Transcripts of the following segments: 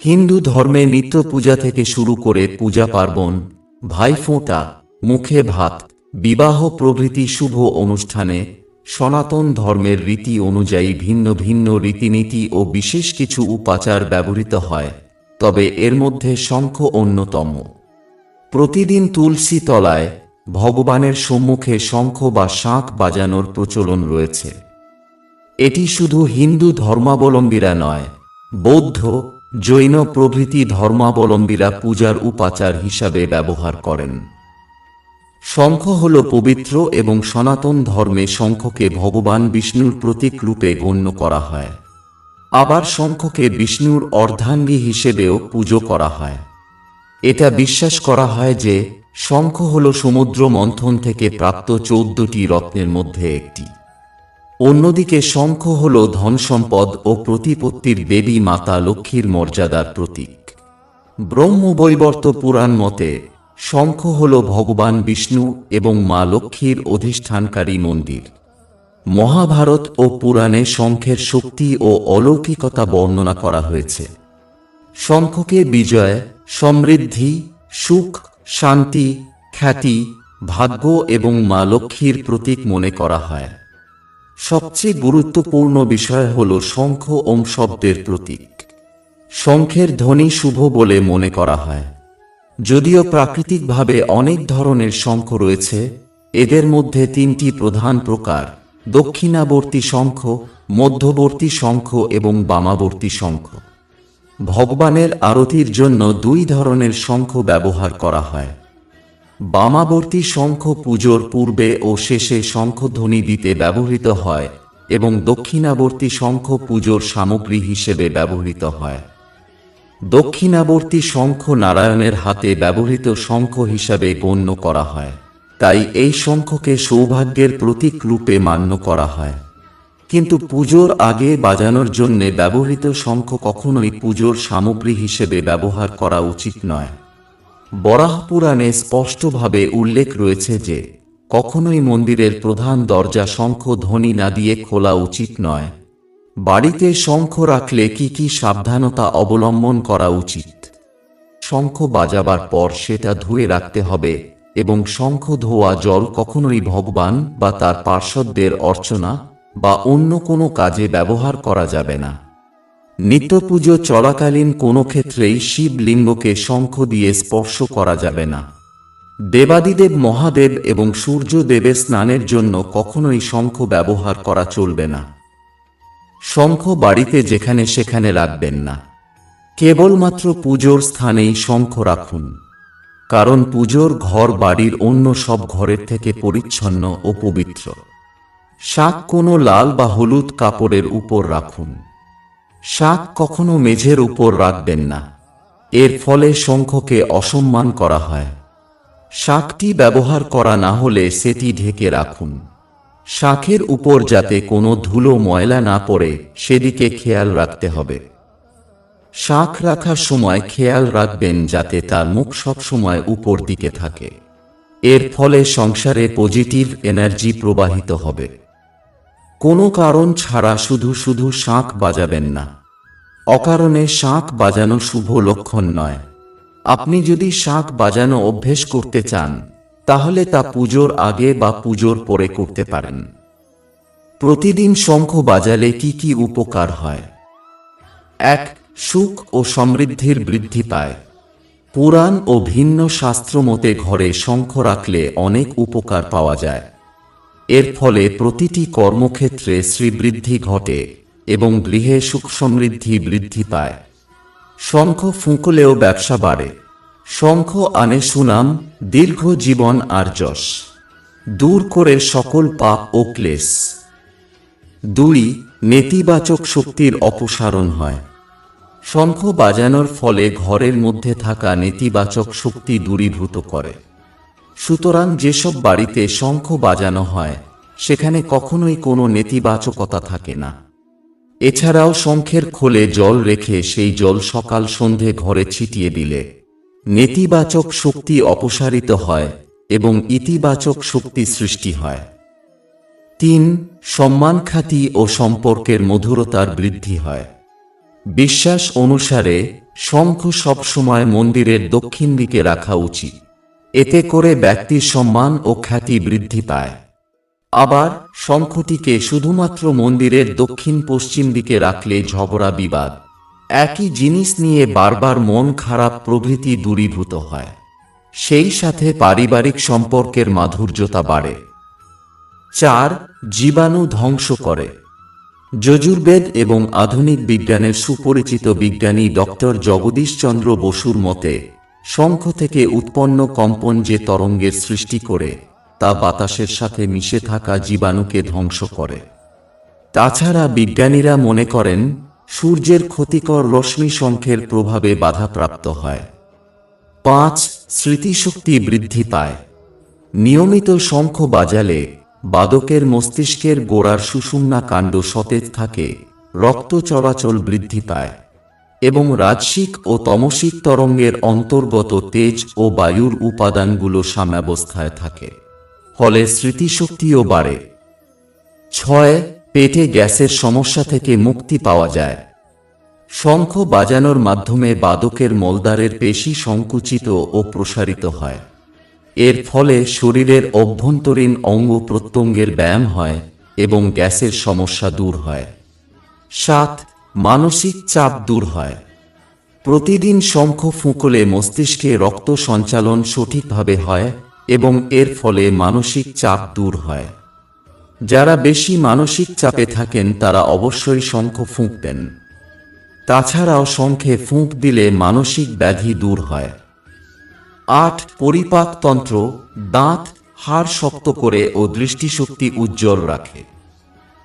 হিন্দু ধর্মে নিত্য পূজা থেকে শুরু করে পূজা পার্বণ, ভাইফোঁটা, মুখে ভাত, বিবাহ প্রভৃতি শুভ অনুষ্ঠানে সনাতন ধর্মের রীতি অনুযায়ী ভিন্ন ভিন্ন রীতিনীতি ও বিশেষ কিছু উপাচার ব্যবহৃত হয়, তবে এর মধ্যে শঙ্খ অন্যতম। প্রতিদিন তুলসী তলায় ভগবানের সম্মুখে শঙ্খ বা শাঁখ বাজানোর প্রচলন রয়েছে। এটি শুধু হিন্দু ধর্মাবলম্বীরা নয়, বৌদ্ধ, জৈন প্রভৃতি ধর্মাবলম্বীরা পূজার উপাচার হিসাবে ব্যবহার করেন। শঙ্খ হল পবিত্র এবং সনাতন ধর্মে শঙ্খকে ভগবান বিষ্ণুর প্রতীক রূপে গণ্য করা হয়। আবার শঙ্খকে বিষ্ণুর অর্ধাঙ্গী হিসেবেও পুজো করা হয়। এটা বিশ্বাস করা হয় যে শঙ্খ হল সমুদ্র মন্থন থেকে প্রাপ্ত 14টি রত্নের মধ্যে একটি। অন্যদিকে শঙ্খ হল ধনসম্পদ ও প্রতিপত্তির দেবী মাতা লক্ষ্মীর মর্যাদার প্রতীক। ব্রহ্মবৈবর্ত পুরাণ মতে শঙ্খ হল ভগবান বিষ্ণু এবং মা লক্ষ্মীর অধিষ্ঠানকারী মন্দির। মহাভারত ও পুরাণে শঙ্খের শক্তি ও অলৌকিকতা বর্ণনা করা হয়েছে। শঙ্খকে বিজয়, সমৃদ্ধি, সুখ, শান্তি, খ্যাতি, ভাগ্য এবং মা লক্ষ্মীর প্রতীক মনে করা হয়। সবচেয়ে গুরুত্বপূর্ণ বিষয় হল শঙ্খ ওম শব্দের প্রতীক। শঙ্খের ধ্বনি শুভ বলে মনে করা হয়। যদিও প্রাকৃতিকভাবে অনেক ধরনের শঙ্খ রয়েছে, এদের মধ্যে 3টি প্রধান প্রকার: দক্ষিণাবর্তী শঙ্খ, মধ্যবর্তী শঙ্খ এবং বামাবর্তী শঙ্খ। ভগবানের আরতির জন্য 2 ধরনের শঙ্খ ব্যবহার করা হয়। বামাবর্তী শঙ্খ পুজোর পূর্বে ও শেষে শঙ্খধ্বনি দিতে ব্যবহৃত হয় এবং দক্ষিণাবর্তী শঙ্খ পুজোর সামগ্রী হিসেবে ব্যবহৃত হয়। দক্ষিণাবর্তী শঙ্খ নারায়ণের হাতে ব্যবহৃত শঙ্খ হিসাবে গণ্য করা হয়, তাই এই শঙ্খকে সৌভাগ্যের প্রতীক রূপে মান্য করা হয়। কিন্তু পুজোর আগে বাজানোর জন্য ব্যবহৃত শঙ্খ কখনোই পুজোর সামগ্রী হিসেবে ব্যবহার করা উচিত নয়। বরাহ পুরাণে স্পষ্টভাবে উল্লেখ রয়েছে যে কখনোই মন্দিরের প্রধান দরজা শঙ্খ ধ্বনি না দিয়ে খোলা উচিত নয়। বাড়িতে শঙ্খ রাখলে কি কি সাবধানতা অবলম্বন করা উচিত? শঙ্খ বাজাবার পর সেটা ধুয়ে রাখতে হবে এবং শঙ্খ ধোয়া জল কখনোই ভগবান বা তার পার্ষদদের অর্চনা বা অন্য কোনো কাজে ব্যবহার করা যাবে না। নিত্যপুজো চলাকালীন কোনো ক্ষেত্রেই শিবলিঙ্গকে শঙ্খ দিয়ে স্পর্শ করা যাবে না। দেবাদিদেব মহাদেব এবং সূর্যদেবের স্নানের জন্য কখনোই শঙ্খ ব্যবহার করা চলবে না। শঙ্খ বাড়িতে যেখানে সেখানে রাখবেন না। কেবলমাত্র পুজোর স্থানেই শঙ্খ রাখুন, কারণ পুজোর ঘর বাড়ির অন্য সব ঘরের থেকে পরিচ্ছন্ন ও পবিত্র। শাঁখ কোনো লাল বা হলুদ কাপড়ের উপর রাখুন। শাঁখ কখনো মেঝের উপর রাখবেন না, এর ফলে শঙ্খকে অসম্মান করা হয়। শাঁখটি ব্যবহার করা না হলে সেটি ঢেকে রাখুন। শাঁখের উপর যাতে কোনো ধুলো ময়লা না পড়ে সেদিকে খেয়াল রাখতে হবে। শাঁখ রাখার সময় খেয়াল রাখবেন যাতে তার মুখ সবসময় উপর দিকে থাকে। এর ফলে সংসারে পজিটিভ এনার্জি প্রবাহিত হবে। কোনো কারণ ছাড়া শুধু শুধু শাঁখ বাজাবেন না। অকারণে শাঁখ বাজানো শুভ লক্ষণ নয়। আপনি যদি শাঁখ বাজানো অভ্যেস করতে চান, তাহলে তা পুজোর আগে বা পুজোর পরে করতে পারেন। প্রতিদিন শঙ্খ বাজালে কি কি উপকার হয়? 1. সুখ ও সমৃদ্ধির বৃদ্ধি পায়। পুরাণ ও ভিন্ন শাস্ত্র মতে ঘরে শঙ্খ রাখলে অনেক উপকার পাওয়া যায়। এর ফলে প্রতিটি কর্মক্ষেত্রে শ্রীবৃদ্ধি ঘটে এবং গৃহে সুখ সমৃদ্ধি বৃদ্ধি পায়। শঙ্খ ফুঁকলেও ব্যবসা বাড়ে। শঙ্খ আনে সুনাম, দীর্ঘ জীবন আর যশ, দূর করে সকল পাপ ও ক্লেশ। 2. নেতিবাচক শক্তির অপসারণ হয়। শঙ্খ বাজানোর ফলে ঘরের মধ্যে থাকা নেতিবাচক শক্তি দূরীভূত করে। সুতরাং যেসব বাড়িতে শঙ্খ বাজানো হয় সেখানে কখনোই কোনো নেতিবাচকতা থাকে না। এছাড়াও শঙ্খের খোলে জল রেখে সেই জল সকাল সন্ধে ঘরে ছিটিয়ে দিলে নেতিবাচক শক্তি অপসারিত হয় এবং ইতিবাচক শক্তি সৃষ্টি হয়। 3. সম্মান, খ্যাতি ও সম্পর্কের মধুরতার বৃদ্ধি হয়। বিশ্বাস অনুসারে শঙ্খ সবসময় মন্দিরের দক্ষিণ দিকে রাখা উচিত। এতে করে ব্যক্তির সম্মান ও খ্যাতি বৃদ্ধি পায়। আবার শঙ্খটিকে শুধুমাত্র মন্দিরের দক্ষিণ পশ্চিম দিকে রাখলে ঝগড়া বিবাদ, একই জিনিস নিয়ে বারবার মন খারাপ প্রভৃতি দূরীভূত হয়। সেই সাথে পারিবারিক সম্পর্কের মাধুর্যতা বাড়ে। 4. জীবাণু ধ্বংস করে। যজুর্বেদ এবং আধুনিক বিজ্ঞানের সুপরিচিত বিজ্ঞানী ডক্টর জগদীশ চন্দ্র বসুর মতে, শঙ্খ থেকে উৎপন্ন কম্পন যে তরঙ্গের সৃষ্টি করে তা বাতাসের সাথে মিশে থাকা জীবাণুকে ধ্বংস করে। তাছাড়া বিজ্ঞানীরা মনে করেন সূর্যের ক্ষতিকর রশ্মি শঙ্খের প্রভাবে বাধাপ্রাপ্ত হয়। 5. স্মৃতিশক্তি বৃদ্ধি পায়। নিয়মিত শঙ্খ বাজালে বাদকের মস্তিষ্কের গোড়ার সুষুম্না কাণ্ড সতেজ থাকে, রক্ত চলাচল বৃদ্ধি পায় এবং রাজসিক ও তমসিক তরঙ্গের অন্তর্গত তেজ ও বায়ুর উপাদানগুলো সাম্যাবস্থায় থাকে, ফলে স্মৃতিশক্তিও বাড়ে। 6. পেটে গ্যাসের সমস্যা থেকে মুক্তি পাওয়া যায়। শঙ্খ বাজানোর মাধ্যমে বাদকের মলদ্বারের পেশি সংকুচিত ও প্রসারিত হয়। এর ফলে শরীরের অভ্যন্তরীণ অঙ্গ প্রত্যঙ্গের ব্যায়াম হয় এবং গ্যাসের সমস্যা দূর হয়। 7. মানসিক চাপ দূর হয়। প্রতিদিন শঙ্খ ফুঁকলে মস্তিষ্কে রক্ত সঞ্চালন সঠিকভাবে হয় এবং এর ফলে মানসিক চাপ দূর হয়। যারা বেশি মানসিক চাপে থাকেন তারা অবশ্যই শঙ্খ ফুঁকবেন। তাছাড়াও শঙ্খে ফুঁক দিলে মানসিক ব্যাধি দূর হয়। 8. পরিপাকতন্ত্র, দাঁত, হাড় শক্ত করে ও দৃষ্টিশক্তি উজ্জ্বল রাখে।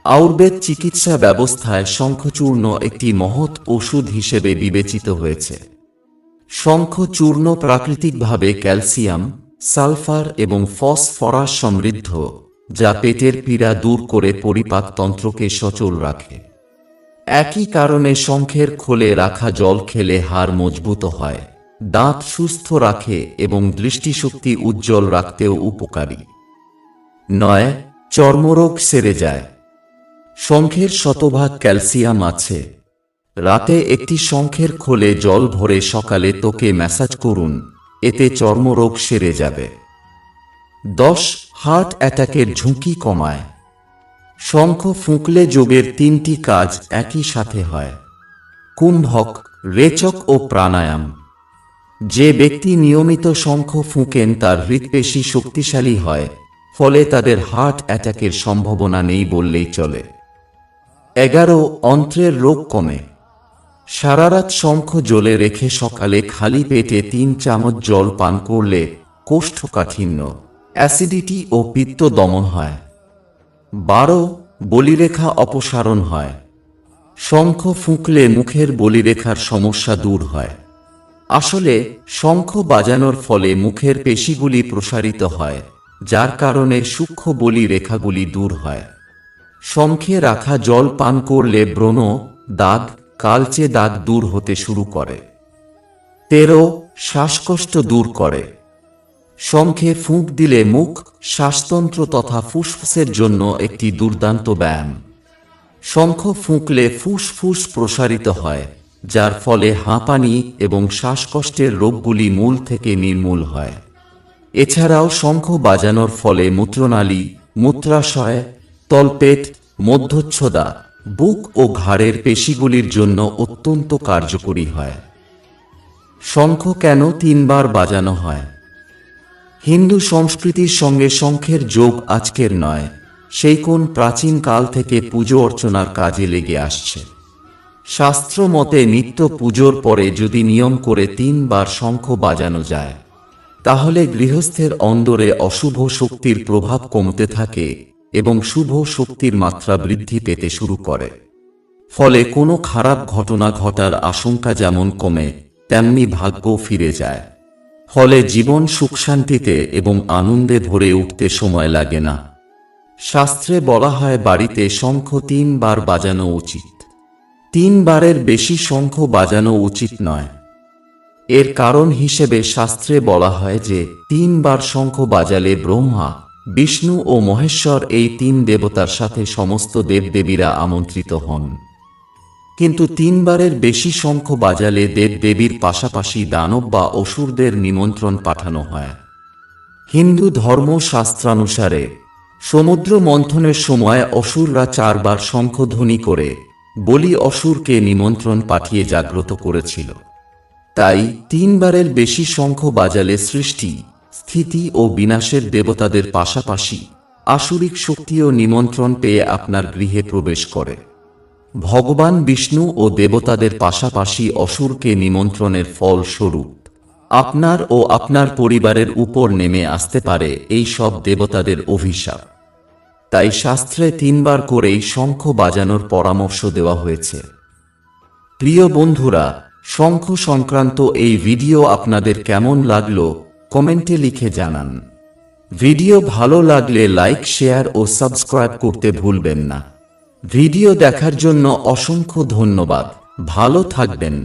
আয়ুর্বেদ চিকিৎসা ব্যবস্থায় শঙ্খচূর্ণ একটি মহৎ ওষুধ হিসেবে বিবেচিত হয়েছে। শঙ্খচূর্ণ প্রাকৃতিকভাবে ক্যালসিয়াম, সালফার এবং ফসফরাস সমৃদ্ধ, যা পেটের পীড়া দূর করে পরিপাকতন্ত্রকে সচল রাখে। একই কারণে শঙ্খের খোলে রাখা জল খেলে হাড় মজবুত হয়, দাঁত সুস্থ রাখে এবং দৃষ্টিশক্তি উজ্জ্বল রাখতেও উপকারী। 9. চর্মরোগ সেরে যায়। শঙ্খের শতভাগ ক্যালসিয়াম আছে। রাতে একটি শঙ্খের খোলে জল ভরে সকালে ত্বকে ম্যাসাজ করুন, এতে চর্মরোগ সেরে যাবে। 10. হার্ট অ্যাটাকের ঝুঁকি কমায়। শঙ্খ ফুঁকলে যোগের 3টি কাজ একই সাথে হয়: কুম্ভক, রেচক ও প্রাণায়াম। যে ব্যক্তি নিয়মিত শঙ্খ ফুঁকেন তার হৃৎপেশি শক্তিশালী হয়, ফলে তাদের হার্ট অ্যাটাকের সম্ভাবনা নেই বললেই চলে। 11. অন্ত্রের রোগ কমে। সারারাত শঙ্খ জ্বলে রেখে সকালে খালি পেটে 3 চামচ জল পান করলে কোষ্ঠকাঠিন্য, অ্যাসিডিটি ও পিত্ত দমন হয়। 12. বলিরেখা অপসারণ হয়। শঙ্খ ফুঁকলে মুখের বলিরেখার সমস্যা দূর হয়। আসলে শঙ্খ বাজানোর ফলে মুখের পেশিগুলি প্রসারিত হয়, যার কারণে সূক্ষ্ম বলি রেখাগুলি দূর হয়। শঙ্খে রাখা জল পান করলে ব্রণ, দাগ, কালচে দাগ দূর হতে শুরু করে। 13. শ্বাসকষ্ট দূর করে। শঙ্খে ফুঁক দিলে মুখ, শ্বাসতন্ত্র তথা ফুসফুসের জন্য একটি দুর্দান্ত ব্যায়াম। শঙ্খ ফুঁকলে ফুসফুস প্রসারিত হয়, যার ফলে হাঁপানি এবং শ্বাসকষ্টের রোগগুলি মূল থেকে নির্মূল হয়। এছাড়াও শঙ্খ বাজানোর ফলে মূত্রনালী, মূত্রাশয়, তলপেট, মধ্যচ্ছদা, বুক ও ঘাড়ের পেশিগুলির জন্য অত্যন্ত কার্যকরী হয়। শঙ্খ কেন 3 বার বাজানো হয়? হিন্দু সংস্কৃতির সঙ্গে শঙ্খের যোগ আজকের নয়, সেই কোন প্রাচীন কাল থেকে পুজো অর্চনার কাজে লেগে আসছে। শাস্ত্র মতে নিত্য পুজোর পরে যদি নিয়ম করে 3 বার শঙ্খ বাজানো যায়, তাহলে গৃহস্থের অন্দরে অশুভ শক্তির প্রভাব কমতে থাকে এবং শুভ শক্তির মাত্রা বৃদ্ধি পেতে শুরু করে। ফলে কোনো খারাপ ঘটনা ঘটার আশঙ্কা যেমন কমে, তেমনি ভাগ্য ফিরে যায়। ফলে জীবন সুখ শান্তিতে এবং আনন্দে ভরে উঠতে সময় লাগে না। শাস্ত্রে বলা হয় বাড়িতে শঙ্খ 3 বার বাজানো উচিত। 3 বারের বেশি শঙ্খ বাজানো উচিত নয়। এর কারণ হিসেবে শাস্ত্রে বলা হয় যে 3 বার শঙ্খ বাজালে ব্রহ্মা, বিষ্ণু ও মহেশ্বর এই 3 দেবতার সাথে সমস্ত দেবদেবীরা আমন্ত্রিত হন। কিন্তু 3 বারের বেশি শঙ্খ বাজালে দেব দেবীর পাশাপাশি দানব বা অসুরদের নিমন্ত্রণ পাঠানো হয়। হিন্দু ধর্মশাস্ত্রানুসারে সমুদ্র মন্থনের সময় অসুররা 4 বার শঙ্খধ্বনি করে বলি অসুরকে নিমন্ত্রণ পাঠিয়ে জাগ্রত করেছিল। তাই 3 বারের বেশি শঙ্খ বাজালে সৃষ্টি, স্থিতি ও বিনাশের দেবতাদের পাশাপাশি আসুরিক শক্তিও নিমন্ত্রণ পেয়ে আপনার গৃহে প্রবেশ করে। ভগবান বিষ্ণু ও দেবতাদের পাশাপাশি অসুরকে নিমন্ত্রণের ফল স্বরূপ আপনার ও আপনার পরিবারের উপর নেমে আসতে পারে এই সব দেবতাদের অভিশাপ। তাই শাস্ত্রে 3 বার করেই শঙ্খ বাজানোর পরামর্শ দেওয়া হয়েছে। প্রিয় বন্ধুরা, শঙ্খ সংক্রান্ত এই ভিডিও আপনাদের কেমন লাগলো কমেন্টে লিখে জানান। ভিডিও ভালো লাগলে লাইক, শেয়ার ও সাবস্ক্রাইব করতে ভুলবেন না। ভিডিও দেখার জন্য অসংখ্য ধন্যবাদ। ভালো থাকবেন।